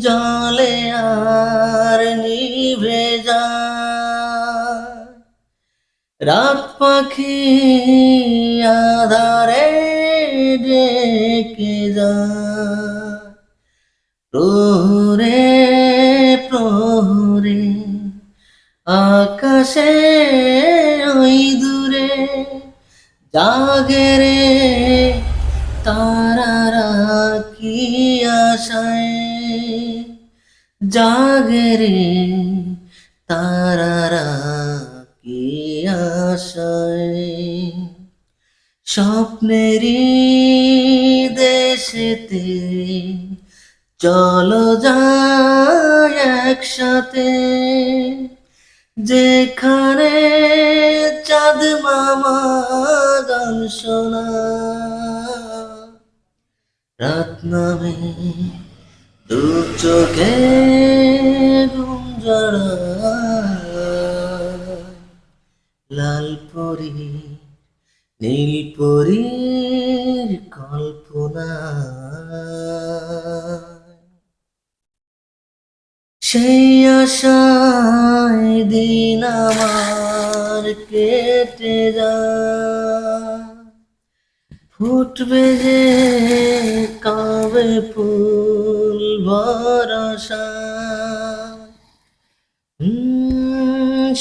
জলে আর নিভে যায়, রাত পাখি আধারে ডেকে যায়। প্রহরে প্রহরে আকাশে ওই দূরে জাগে রে তারারা কি আশায়, জাগে রে তারারা কি আশায়। স্বপ্নেরই দেশেতে চলো যাই একসাথে, যেখানে চাঁদ মামা গান শোনায়। রাত নামে দু চোখে ঘুম জড়ায়, লাল পরি নীল পরীর কল্পনা। সেই আশায় দিন আমার কেটে যায়, ফুটবে যে কবে ফুল ভরসায়।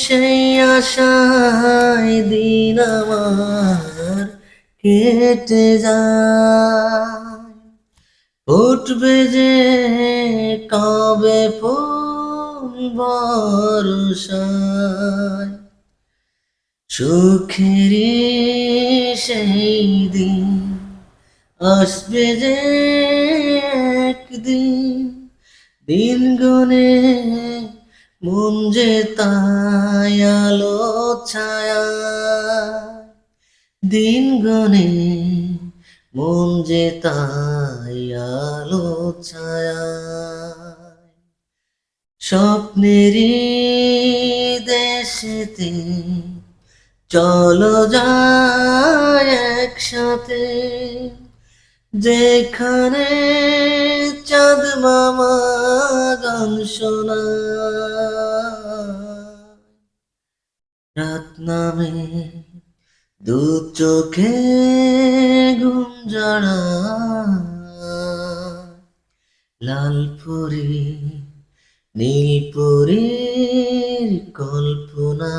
সেই আশায় দিন আমার কেটে যায়, ফুটবে যে কবে ফুল বর্ষায়। সুখেরই সেই দিন আসবে যে একদিন, দিন গুনে মন যে তাই আলো ছায়া, দিন গুনে মন যে তাই আলো ছায়া। স্বপ্নেরই দেশেতে চলো যাই একসাথে, যেখানে চাঁদ মামা গান শোনায়। রাত নামে দু চোখে ঘুম জড়ায়, লাল পরি নীল পরীর কল্পনা।